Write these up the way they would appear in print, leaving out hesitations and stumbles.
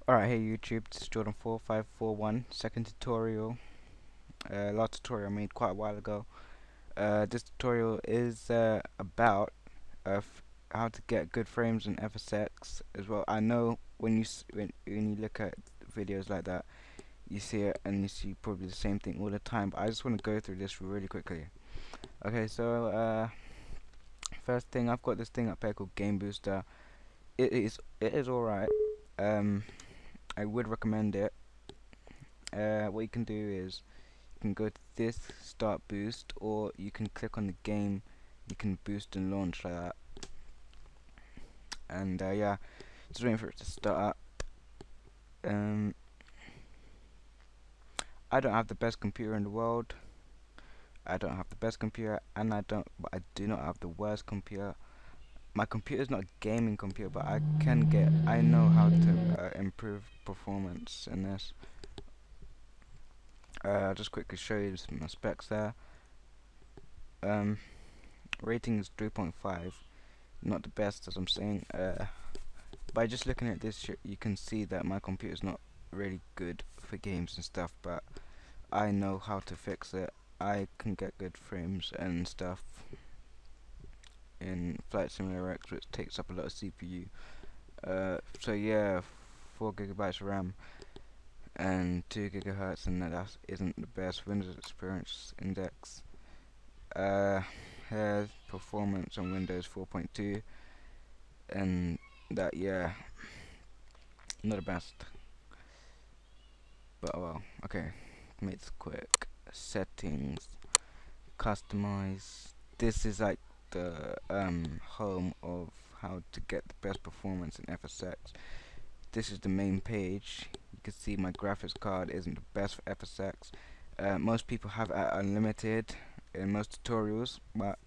Alright, hey YouTube, this is Jordan4541, second tutorial. Last tutorial I made quite a while ago. This tutorial is about how to get good frames in FSX as well. I know when you look at videos like that, you see it and you see probably the same thing all the time, but I just want to go through this really quickly. Okay, so first thing, I've got this thing up here called Game Booster. It is alright. I would recommend it. What you can do is you can go to this start boost, or you can click on the game. You can boost and launch like that. And yeah, just waiting for it to start up. I don't have the best computer in the world. I don't have the best computer, and but I do not have the worst computer. My computer is not a gaming computer, but I know how to improve performance in this. I'll just quickly show you my specs there. Rating is 3.5, not the best, as I'm saying. By just looking at this, you can see that my computer is not really good for games and stuff, but I know how to fix it. I can get good frames and stuff in Flight Simulator X, which takes up a lot of CPU. So yeah, 4 gigabytes RAM and 2 gigahertz, and that isn't the best. Windows Experience Index. Has performance on Windows 4.2, and that, yeah, not the best. But oh well. Okay, make this quick. Settings, customize. This is like the home of how to get the best performance in FSX. This is the main page. You can see my graphics card isn't the best for FSX. Most people have it at unlimited in most tutorials, but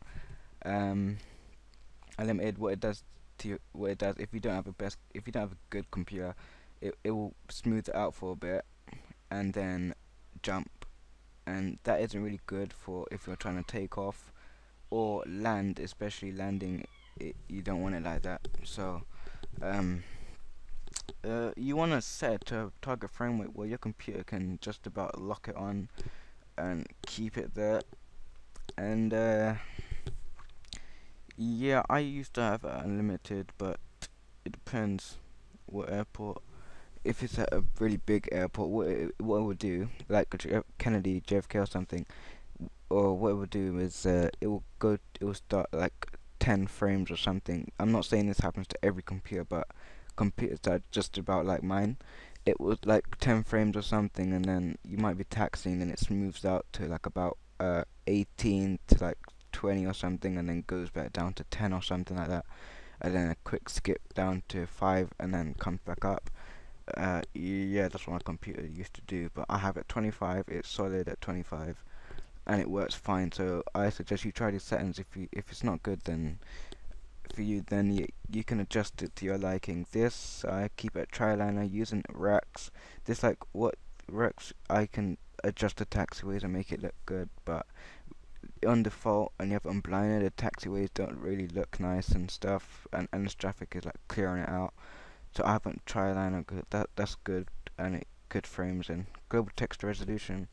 unlimited, what it does if you don't have a good computer, it will smooth it out for a bit and then jump, and that isn't really good for if you're trying to take off or land, especially landing. You don't want it like that. So you want to set a target frame rate where your computer can just about lock it on and keep it there. And yeah, I used to have unlimited, but it depends what airport. If it's at a really big airport, what it would do, like Kennedy, JFK or something, or what it would do is it will start like 10 frames or something. I'm not saying this happens to every computer, but computers that are just about like mine, it was like 10 frames or something, and then you might be taxing and it smooths out to like about 18 to like 20 or something, and then goes back down to 10 or something like that, and then a quick skip down to 5 and then comes back up. Yeah, that's what my computer used to do, but I have it 25. It's solid at 25 and it works fine. So I suggest you try these settings. If it's not good, then for you, then you can adjust it to your liking. This I keep at Triliner using Rex. This like what Rex, I can adjust the taxiways and make it look good, but on default, and you have unblinded, the taxiways don't really look nice and stuff, and this traffic is like clearing it out. So I haven't Triliner good. That's good, and it good frames and global text resolution.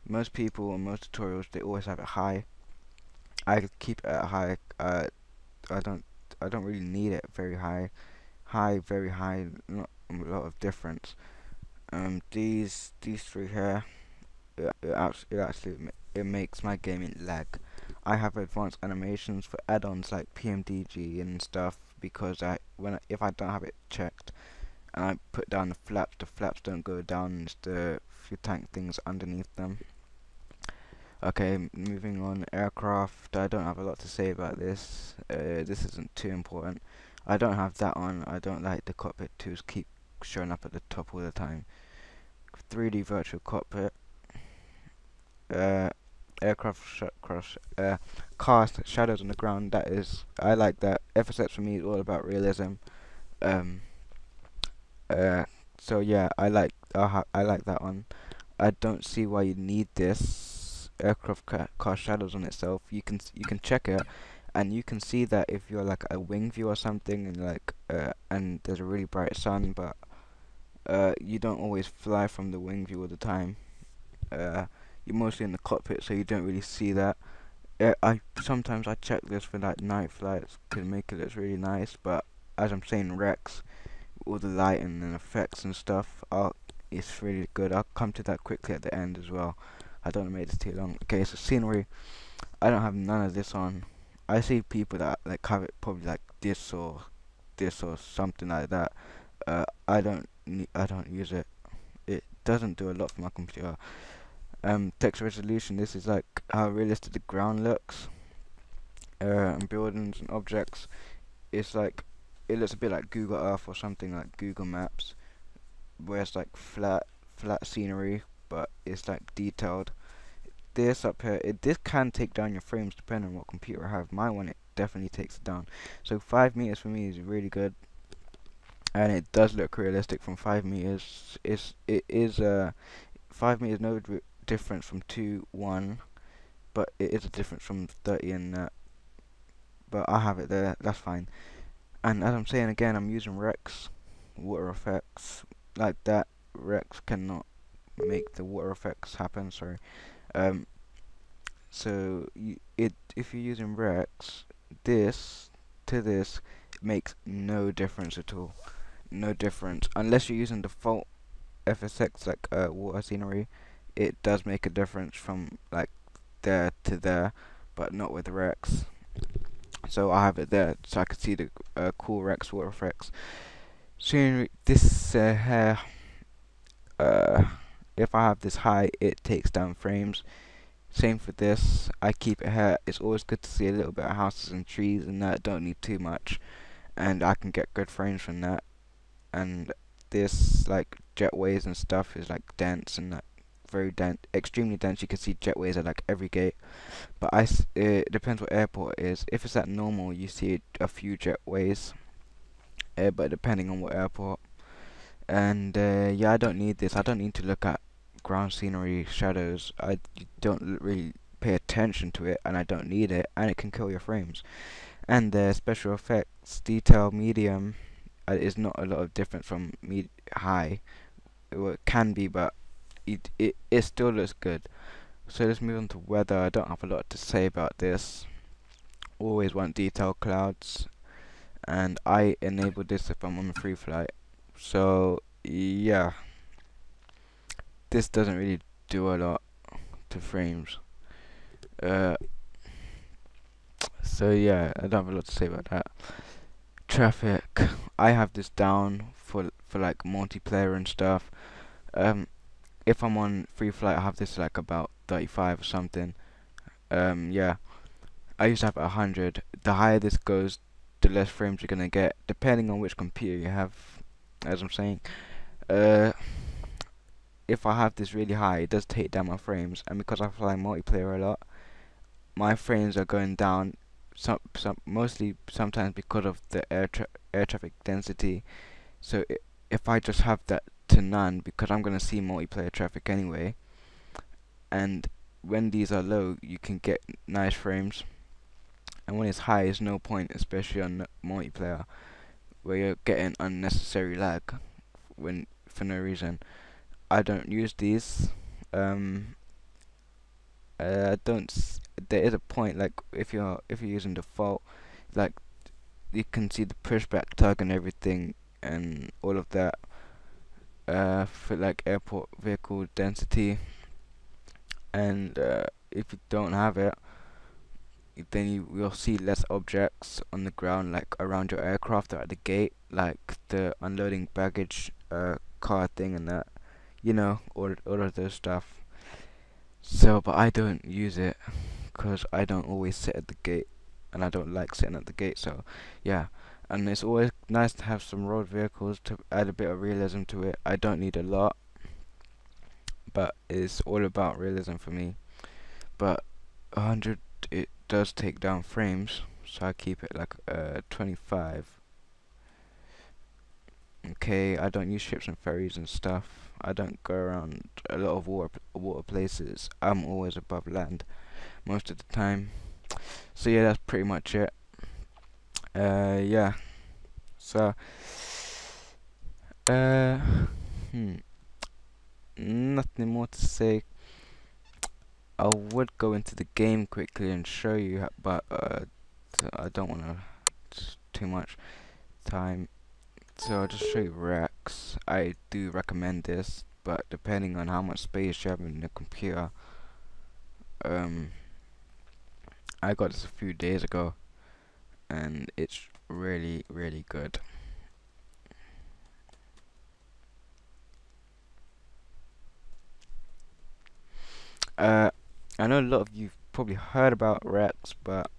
Most people in most tutorials, they always have it high. I keep it at high. I don't really need it very high. Very high, not a lot of difference. These three here, it makes my gaming lag. I have advanced animations for add-ons like PMDG and stuff, because if I don't have it checked and I put down the flaps don't go down. It's the few tank things underneath them. Okay, moving on. Aircraft, I don't have a lot to say about this. This isn't too important. I don't have that on. I don't like the cockpit tools keep showing up at the top all the time. 3D virtual cockpit. Aircraft crash, cast shadows on the ground. I like that. FSX for me is all about realism. So yeah, I like that one. I don't see why you need this aircraft cast shadows on itself. You can check it, and you can see that if you're like a wing view or something, and like and there's a really bright sun, but you don't always fly from the wing view all the time. Uh, you're mostly in the cockpit, so you don't really see that. I sometimes I check this for like night flights to make it look really nice, but as I'm saying, Rex, all the lighting and effects and stuff, it's really good. I'll come to that quickly at the end as well. I don't want to make this too long. Okay, so scenery, I don't have none of this on. I see people that like have it probably like this or something like that. I don't use it. It doesn't do a lot for my computer. Text resolution. This is like how realistic the ground looks. And buildings and objects. It's like it looks a bit like Google Earth or something like Google Maps, where it's like flat scenery, but it's like detailed. This up here, this can take down your frames depending on what computer I have. My one, it definitely takes it down. So 5 meters for me is really good, and it does look realistic from 5 meters. It is 5 meters no difference from 2:1, but it is a difference from 30 and that. But I have it there. That's fine. And as I'm saying again, I'm using Rex water effects like that. Rex cannot make the water effects happen. Sorry. So if you're using Rex, this to this makes no difference at all. No difference unless you're using default FSX like water scenery. It does make a difference from like there to there, but not with Rex. So I have it there, so I can see the cool Rex water effects. Scenery. This hair. If I have this high, it takes down frames. Same for this. I keep it here. It's always good to see a little bit of houses and trees and that. Don't need too much, and I can get good frames from that. And this like jetways and stuff is like dense and like very dense, extremely dense. You can see jetways at like every gate, but it depends what airport it is. If it's at normal, you see a few jetways, but depending on what airport. And yeah, I don't need this. I don't need to look at ground scenery, shadows. I don't really pay attention to it, and I don't need it, and it can kill your frames. And special effects, detail, medium, is not a lot of difference from high. Well, it can be, but it still looks good. So let's move on to weather. I don't have a lot to say about this. Always want detailed clouds, and I enable this if I'm on a free flight. So yeah, this doesn't really do a lot to frames. So yeah, I don't have a lot to say about that. Traffic, I have this down for like multiplayer and stuff. If I'm on free flight, I have this like about 35 or something. Yeah, I used to have 100. The higher this goes, the less frames you're gonna get, depending on which computer you have. As I'm saying, if I have this really high, it does take down my frames, and because I fly multiplayer a lot, my frames are going down. Mostly sometimes because of the air traffic density. So if I just have that to none, because I'm gonna see multiplayer traffic anyway, and when these are low, you can get nice frames, and when it's high, it's no point, especially on multiplayer, where you're getting unnecessary lag for no reason. I don't use these. I don't. There is a point, like if you're using default, like you can see the pushback tug and everything and all of that. For like airport vehicle density, and if you don't have it, then you will see less objects on the ground, like around your aircraft or at the gate, like the unloading baggage car thing and that, all of those stuff. So, but I don't use it because I don't always sit at the gate, and I don't like sitting at the gate. So, yeah. And it's always nice to have some road vehicles to add a bit of realism to it. I don't need a lot, but it's all about realism for me. But 100, it does take down frames, so I keep it like 25. Okay, I don't use ships and ferries and stuff. I don't go around a lot of water places. I'm always above land most of the time. So yeah, that's pretty much it. Yeah. So Hmm. Nothing more to say. I would go into the game quickly and show you, but I don't want to too much time. So I'll just show you Rex. I do recommend this, but depending on how much space you have in the computer, um, I got this a few days ago, and it's really, really good. Uh, I know a lot of you've probably heard about Rex, but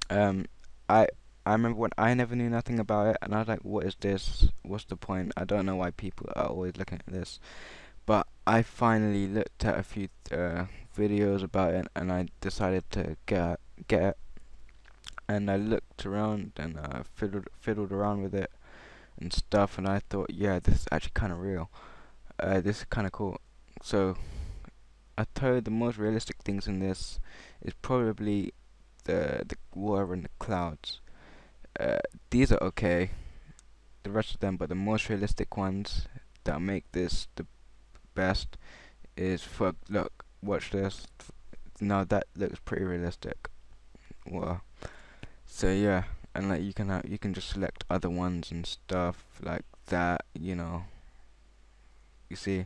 um, I I remember when I never knew nothing about it, and I was like, "What is this? What's the point? I don't know why people are always looking at this." But I finally looked at a few videos about it, and I decided to get it. And I looked around and fiddled around with it and stuff, and I thought, yeah, this is actually kind of real. This is kind of cool. So I tell you, the most realistic things in this is probably the water and the clouds. Uh, these are okay, the rest of them, but the most realistic ones that make this the best is for look, watch this. Now that looks pretty realistic. Well, so yeah, and like you can just select other ones and stuff like that. You see.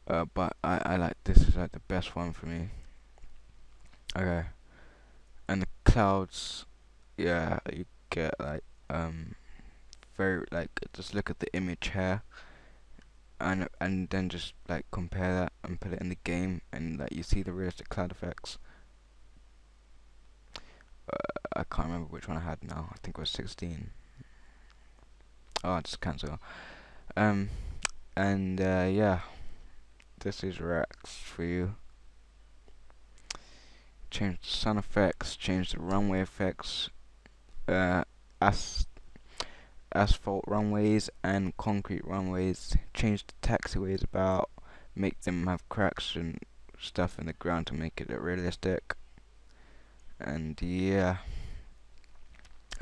But I like this is like the best one for me. Okay, and the clouds, yeah, you get like very like just look at the image here, and then just like compare that and put it in the game, and like you see the realistic cloud effects. I can't remember which one I had now. I think it was 16. Oh, I just cancel. Um, and yeah, this is Rex for you. Change the sun effects, change the runway effects, uh, as asphalt runways and concrete runways, change the taxiways about, make them have cracks and stuff in the ground to make it realistic. And yeah,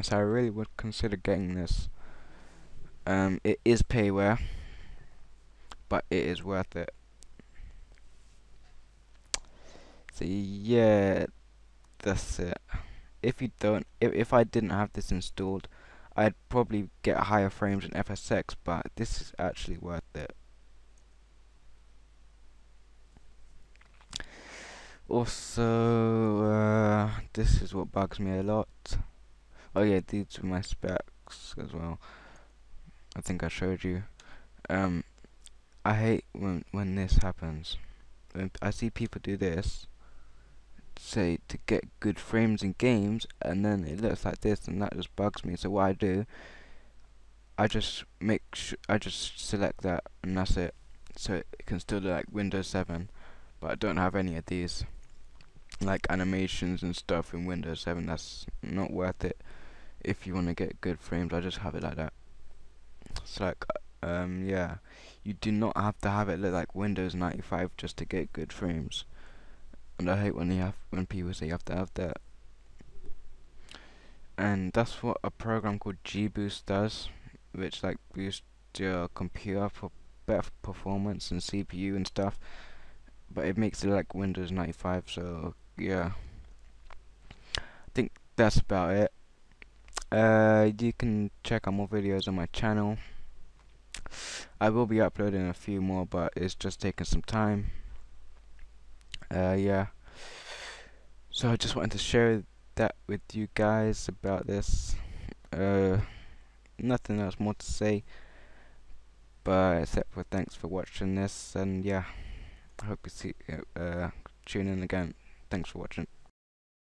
so I really would consider getting this. It is payware, but it is worth it. So yeah, that's it. If I didn't have this installed, I'd probably get higher frames in FSX, but this is actually worth it. Also, this is what bugs me a lot. Oh yeah, these are my specs as well. I think I showed you. Um, I hate when this happens. When I see people do this, say to get good frames in games, and then it looks like this, and that just bugs me. So what I do, I just select that, and that's it. So it can still look like Windows 7, but I don't have any of these, like animations and stuff in Windows 7. That's not worth it. If you want to get good frames, I just have it like that. It's like, yeah, you do not have to have it look like Windows 95 just to get good frames. And I hate when people say you have to have that. And that's what a program called G-Boost does, which like boosts your computer for better performance and CPU and stuff. But it makes it like Windows 95. So yeah, I think that's about it. You can check out more videos on my channel. I will be uploading a few more, but it's just taking some time. Yeah. So I just wanted to share that with you guys about this. Nothing else more to say, but except for thanks for watching this, and yeah, I hope you tune in again. Thanks for watching.